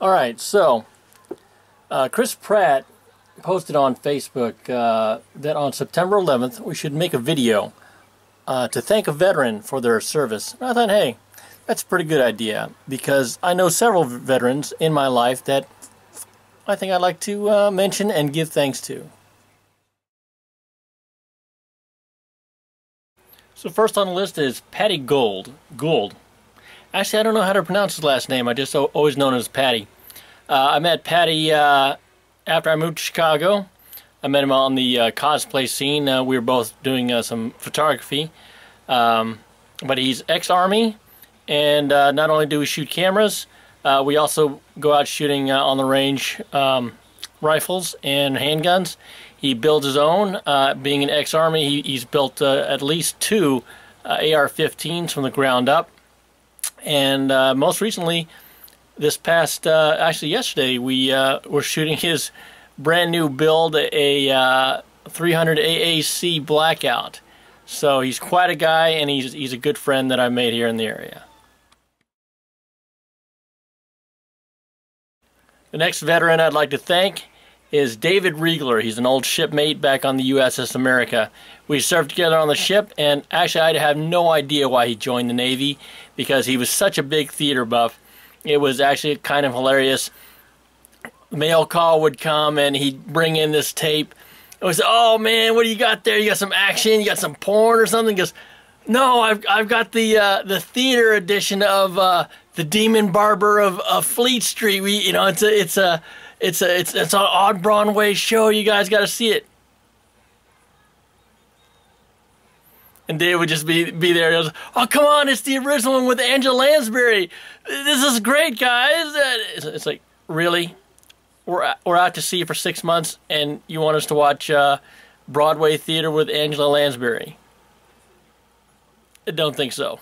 Alright, so Chris Pratt posted on Facebook that on September 11th we should make a video to thank a veteran for their service. And I thought, hey, that's a pretty good idea, because I know several veterans in my life that I think I'd like to mention and give thanks to. So first on the list is Patty Gould. Actually, I don't know how to pronounce his last name. I just always known as Patty. I met Patty after I moved to Chicago. I met him on the cosplay scene. We were both doing some photography. But he's ex-Army, and not only do we shoot cameras, we also go out shooting on the range rifles and handguns. He builds his own. Being an ex-Army, he's built at least 2 AR-15s from the ground up. And most recently, this past, actually yesterday, we were shooting his brand new build, a 300 AAC Blackout. So he's quite a guy, and he's a good friend that I made here in the area. The next veteran I'd like to thank is David Riegler. He's an old shipmate back on the USS America. We served together on the ship, and actually I have no idea why he joined the Navy, because he was such a big theater buff. It was actually kind of hilarious. Mail call would come, and he'd bring in this tape. It was, oh man, what do you got there? You got some action? You got some porn or something? He goes, no, I've got the theater edition of the Demon Barber of Fleet Street. It's an odd Broadway show. You guys got to see it. And Dave would just be there. He goes, oh, come on, it's the original one with Angela Lansbury. This is great, guys. It's like, really? We're out to sea for 6 months, and you want us to watch Broadway theater with Angela Lansbury? I don't think so.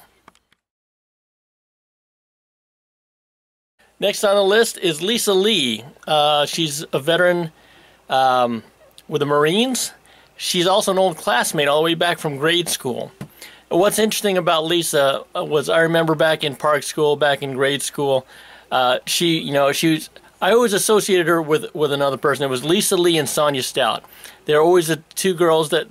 Next on the list is Lisa Lee. She's a veteran with the Marines. She's also an old classmate all the way back from grade school. What's interesting about Lisa was, I remember back in park school, back in grade school, she was, I always associated her with another person. It was Lisa Lee and Sonia Stout. They're always the 2 girls that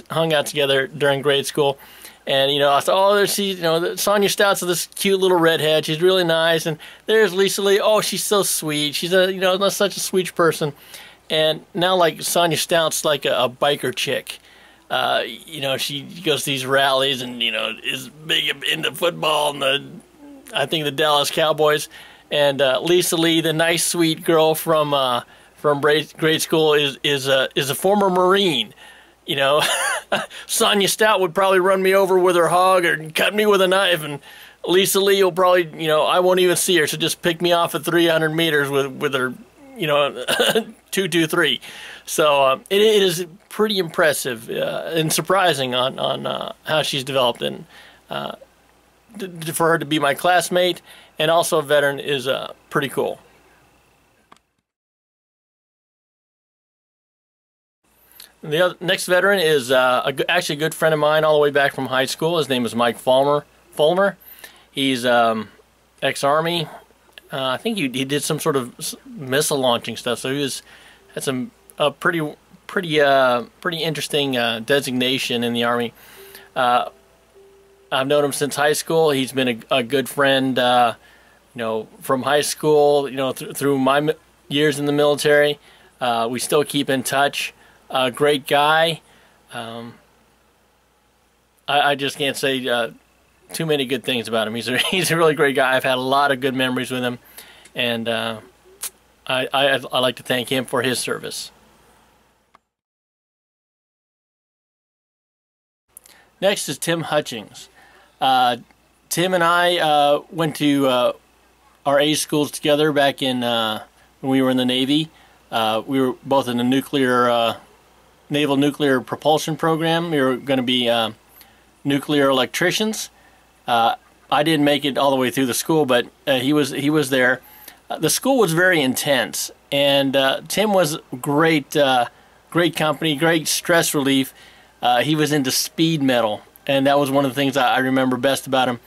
hung out together during grade school. And, I thought, oh, there's, Sonia Stout's this cute little redhead. She's really nice. And there's Lisa Lee. Oh, she's so sweet. She's such a sweet person. And now, like, Sonia Stout's like a biker chick. She goes to these rallies and, is big into football and I think the Dallas Cowboys. And Lisa Lee, the nice, sweet girl from grade school, is a former Marine. Sonia Stout would probably run me over with her hog or cut me with a knife, and Lisa Lee will probably, I won't even see her. She'll just pick me off at 300 meters with her, 223. So it is pretty impressive and surprising on how she's developed, and for her to be my classmate and also a veteran is pretty cool. The next veteran is actually a good friend of mine all the way back from high school. His name is Mike Fulmer. He's ex-Army. I think he did some sort of missile launching stuff. So he had some pretty interesting designation in the Army. I've known him since high school. He's been a good friend, from high school, through my years in the military. We still keep in touch. Great guy. I just can't say too many good things about him. He's a really great guy. I've had a lot of good memories with him, and I like to thank him for his service. Next is Tim Hutchings. Tim and I went to our A schools together back in when we were in the Navy. We were both in the Naval Nuclear Propulsion Program. We were going to be nuclear electricians. I didn't make it all the way through the school, but he was there. The school was very intense, and Tim was great company, great stress relief. He was into speed metal, and that was one of the things I remember best about him.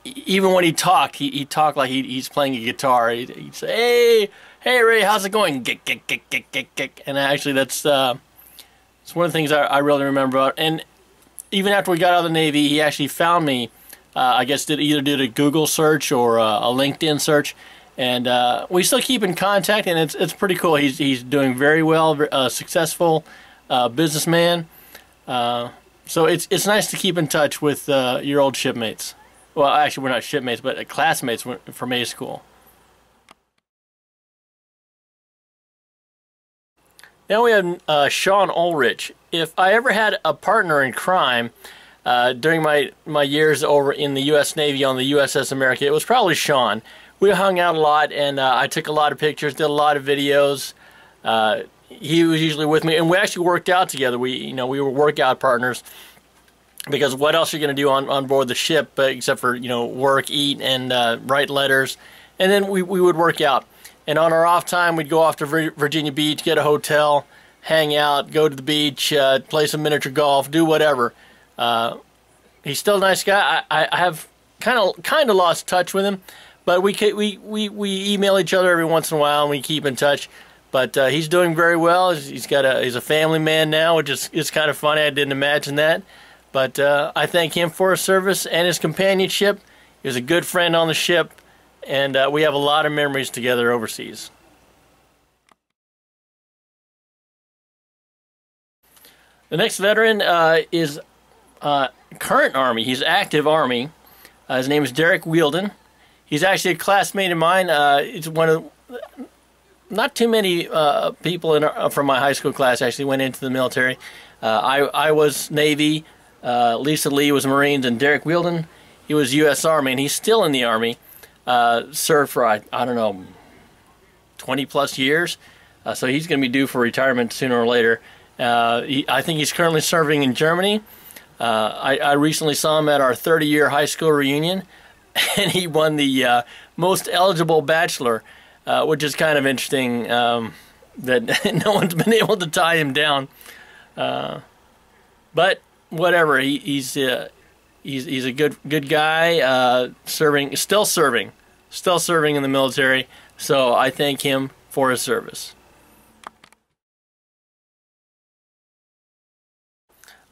even when he talked, he talked like he's playing a guitar. He'd say, hey Ray, how's it going? Gick, gick, gick, gick, gick, gick. And actually that's it's one of the things I really remember about. And even after we got out of the Navy, he actually found me. I guess either did a Google search or a LinkedIn search, and we still keep in contact, and it's pretty cool. He's doing very well, successful businessman. So it's nice to keep in touch with your old shipmates. Well, actually, we're not shipmates, but classmates from A school. Now we have Sean Ulrich. If I ever had a partner in crime during my years over in the U.S. Navy on the USS America, it was probably Sean. We hung out a lot, and I took a lot of pictures, did a lot of videos. He was usually with me, and we actually worked out together. We were workout partners, because what else are you going to do on board the ship except for work, eat, and write letters, and then we would work out. And on our off time, we'd go off to Virginia Beach, get a hotel, hang out, go to the beach, play some miniature golf, do whatever. He's still a nice guy. I have kind of lost touch with him, but we email each other every once in a while, and we keep in touch. But he's doing very well. He's a family man now, which is kind of funny. I didn't imagine that. But I thank him for his service and his companionship. He was a good friend on the ship, and we have a lot of memories together overseas. The next veteran is current Army. He's active Army. His name is Derek Wielden. He's actually a classmate of mine. It's one of not too many people from my high school class actually went into the military. I was Navy. Lisa Lee was Marines, and Derek Wielden, he was U.S. Army, and he's still in the Army. Served for I don't know 20 plus years, so he's going to be due for retirement sooner or later. I think he's currently serving in Germany. I recently saw him at our 30-year high school reunion, and he won the most eligible bachelor, which is kind of interesting that no one's been able to tie him down. But whatever, he's a good guy, still serving in the military. So I thank him for his service.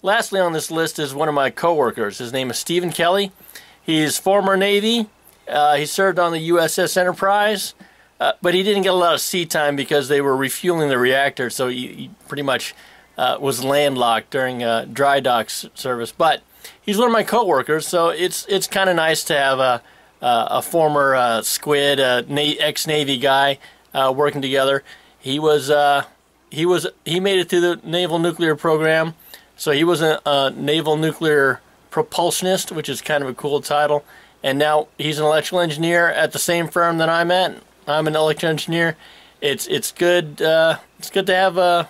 Lastly on this list is one of my coworkers. His name is Stephen Kelly. He's former Navy. He served on the USS Enterprise, but he didn't get a lot of sea time because they were refueling the reactor, so he pretty much was landlocked during dry dock service. But he's one of my coworkers, so it's kind of nice to have a former squid, ex-Navy guy working together. He made it through the Naval Nuclear Program. So he was a naval nuclear propulsionist, which is kind of a cool title. And now he's an electrical engineer at the same firm that I'm at. I'm an electrical engineer. It's good. It's good to have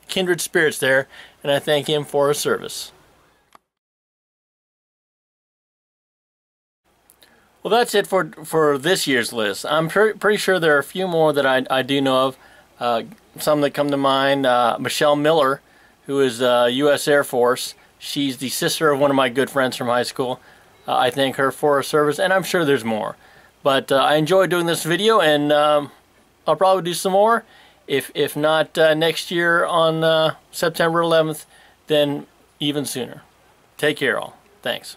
kindred spirits there, and I thank him for his service. Well, that's it for this year's list. I'm pretty sure there are a few more that I do know of. Some that come to mind: Michelle Miller, who is U.S. Air Force. She's the sister of one of my good friends from high school. I thank her for her service, and I'm sure there's more. But I enjoyed doing this video, and I'll probably do some more. If not next year on September 11th, then even sooner. Take care, all. Thanks.